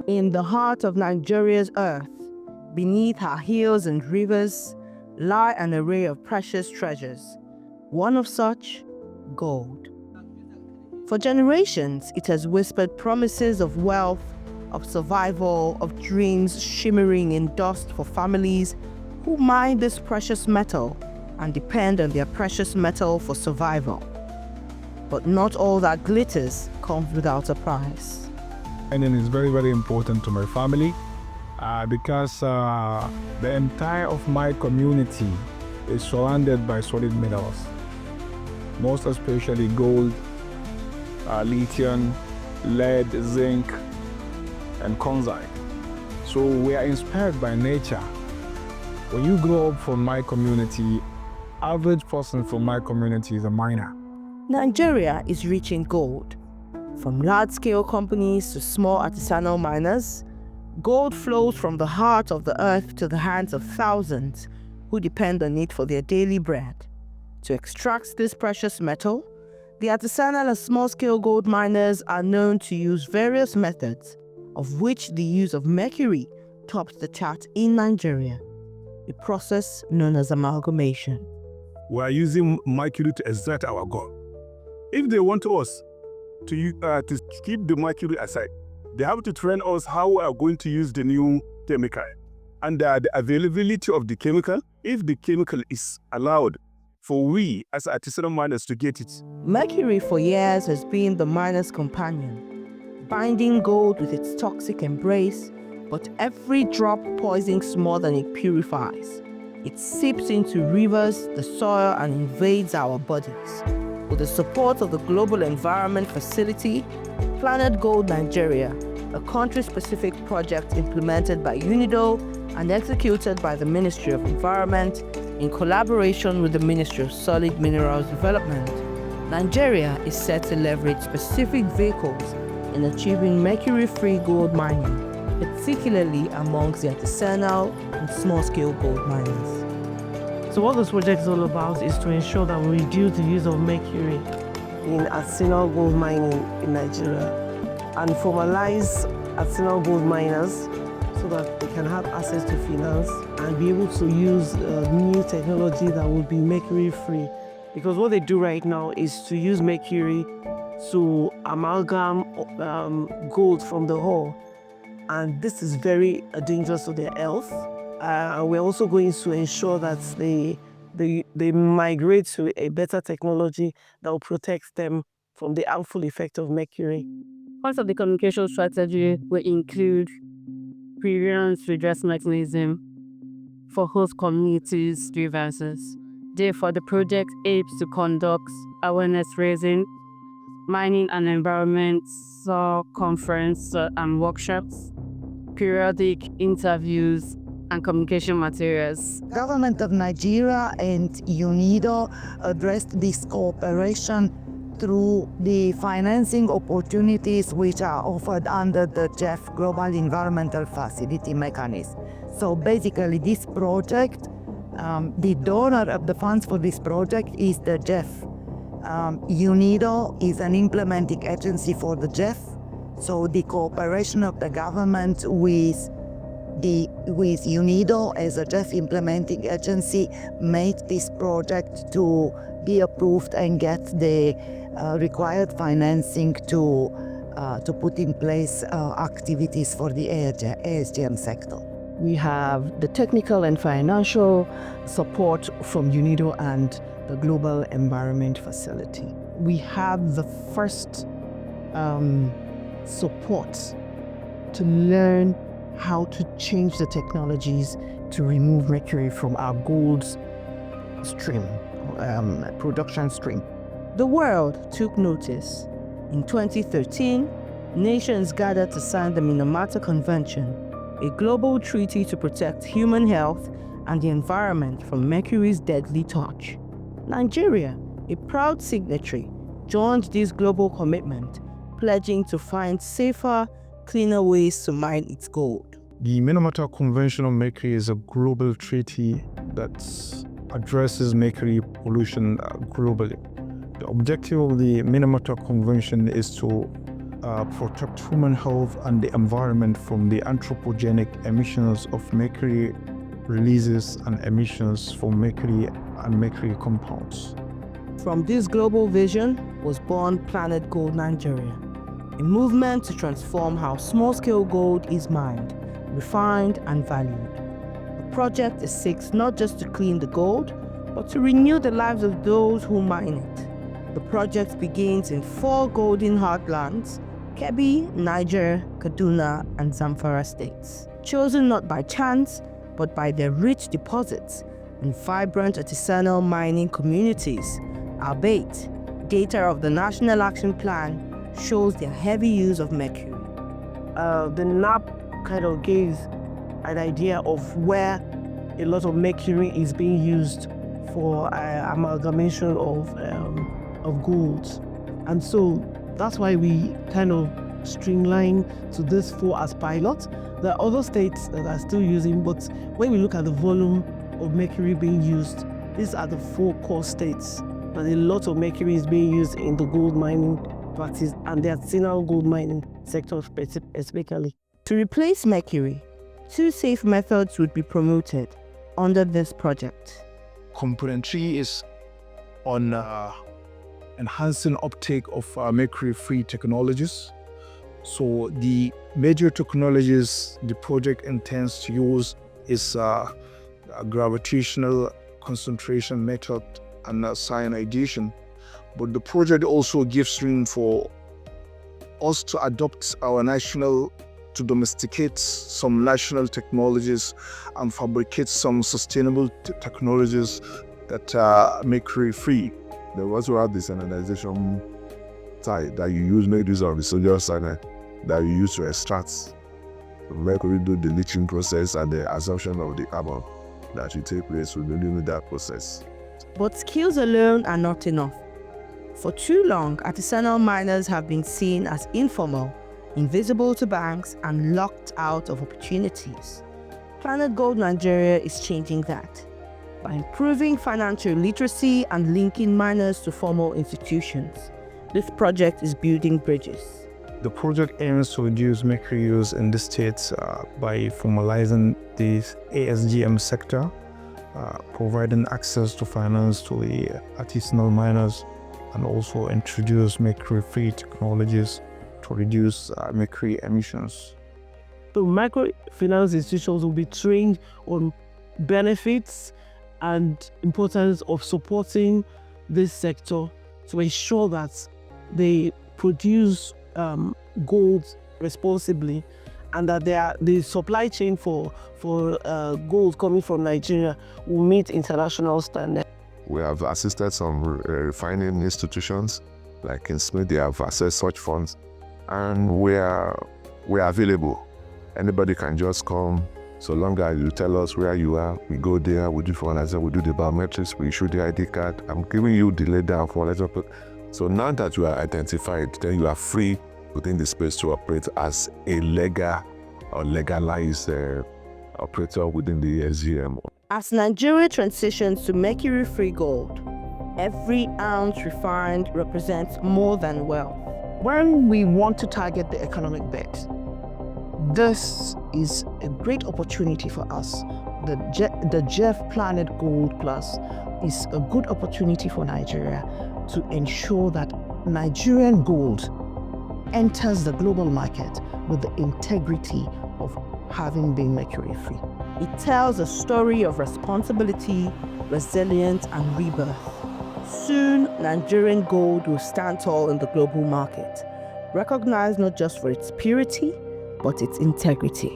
In the heart of Nigeria's earth, beneath her hills and rivers, lie an array of precious treasures. One of such, gold. For generations, it has whispered promises of wealth, of survival, of dreams shimmering in dust for families who mine this precious metal and depend on their precious metal for survival. But not all that glitters comes without a price. And it is very, very important to my family because the entire of my community is surrounded by solid minerals, most especially gold, lithium, lead, zinc, and konsite. So we are inspired by nature. When you grow up from my community, average person from my community is a miner. Nigeria is rich in gold. From large-scale companies to small artisanal miners, gold flows from the heart of the earth to the hands of thousands who depend on it for their daily bread. To extract this precious metal, the artisanal and small-scale gold miners are known to use various methods, of which the use of mercury tops the chart in Nigeria, a process known as amalgamation. We are using mercury to extract our gold. If they want us to keep the mercury aside, they have to train us how we are going to use the new chemical. And the availability of the chemical, if the chemical is allowed for we as artisanal miners to get it. Mercury for years has been the miner's companion, binding gold with its toxic embrace, but every drop poisons more than it purifies. It seeps into rivers, the soil, and invades our bodies. With the support of the Global Environment Facility, planetGOLD Nigeria, a country-specific project implemented by UNIDO and executed by the Ministry of Environment in collaboration with the Ministry of Solid Minerals Development, Nigeria is set to leverage specific vehicles in achieving mercury-free gold mining, particularly amongst the artisanal and small-scale gold miners. So what this project is all about is to ensure that we reduce the use of mercury in artisanal gold mining in Nigeria and formalize artisanal gold miners so that they can have access to finance and be able to use new technology that will be mercury-free. Because what they do right now is to use mercury to amalgam gold from the ore. And this is very dangerous to their health. We're also going to ensure that they migrate to a better technology that will protect them from the harmful effect of mercury. Part of the communication strategy will include grievance redress mechanism for host communities' grievances. Therefore, the project aims to conduct awareness raising, mining and environment conference and workshops, periodic interviews, and communication materials. Government of Nigeria and UNIDO addressed this cooperation through the financing opportunities which are offered under the GEF Global Environmental Facility mechanism. So basically this project, the donor of the funds for this project is the GEF. UNIDO is an implementing agency for the GEF. So the cooperation of the government with UNIDO as a GEF implementing agency made this project to be approved and get the required financing to put in place activities for the ASGM sector. We have the technical and financial support from UNIDO and the Global Environment Facility. We have the first support to learn how to change the technologies to remove mercury from our gold stream, production stream. The world took notice. In 2013, nations gathered to sign the Minamata Convention, a global treaty to protect human health and the environment from mercury's deadly touch. Nigeria, a proud signatory, joined this global commitment, pledging to find safer, cleaner ways to mine its gold. The Minamata Convention on Mercury is a global treaty that addresses mercury pollution globally. The objective of the Minamata Convention is to protect human health and the environment from the anthropogenic emissions of mercury releases and emissions from mercury and mercury compounds. From this global vision was born planetGOLD Nigeria, a movement to transform how small-scale gold is mined, refined, and valued. The project seeks not just to clean the gold, but to renew the lives of those who mine it. The project begins in 4 golden heartlands: Kebbi, Niger, Kaduna, and Zamfara states, chosen not by chance, but by their rich deposits and vibrant artisanal mining communities. Albeit, data of the National Action Plan shows their heavy use of mercury. The NAP kind of gave an idea of where a lot of mercury is being used for amalgamation of gold. And so that's why we kind of streamline to this 4 as pilot. There are other states that are still using, but when we look at the volume of mercury being used, these are the 4 core states. But a lot of mercury is being used in the gold mining practice and the artisanal gold mining sector specifically. To replace mercury, 2 safe methods would be promoted under this project. Component 3 is on enhancing uptake of mercury-free technologies. So the major technologies the project intends to use is a gravitational concentration method and cyanidation. But the project also gives room for us to adopt to domesticate some national technologies and fabricate some sustainable technologies that are mercury-free. They also have the cyanidation side that you use, make use of the sodium cyanide that you use to extract mercury, do the leaching process and the absorption of the carbon that will take place within that process. But skills alone are not enough. For too long, artisanal miners have been seen as informal, invisible to banks, and locked out of opportunities. planetGOLD Nigeria is changing that by improving financial literacy and linking miners to formal institutions. This project is building bridges. The project aims to reduce mercury use in the states by formalizing the ASGM sector, providing access to finance to the artisanal miners, and also introduce mercury-free technologies to reduce mercury emissions. So microfinance institutions will be trained on benefits and importance of supporting this sector to ensure that they produce gold responsibly, and that the supply chain for gold coming from Nigeria will meet international standards. We have assisted some refining institutions, like in Smith, they have accessed such funds, and we are available. Anybody can just come, so long as you tell us where you are. We go there, we do formalization, we do the biometrics, we issue the ID card. I'm giving you the letter for formalization. So now that you are identified, then you are free within the space to operate as a legal or legalized operator within the ASGM. As Nigeria transitions to mercury-free gold, every ounce refined represents more than wealth. When we want to target the economic bet, this is a great opportunity for us. The Jeff planetGOLD Plus is a good opportunity for Nigeria to ensure that Nigerian gold enters the global market with the integrity of having been mercury-free. It tells a story of responsibility, resilience, and rebirth. Soon, Nigerian gold will stand tall in the global market, recognized not just for its purity, but its integrity.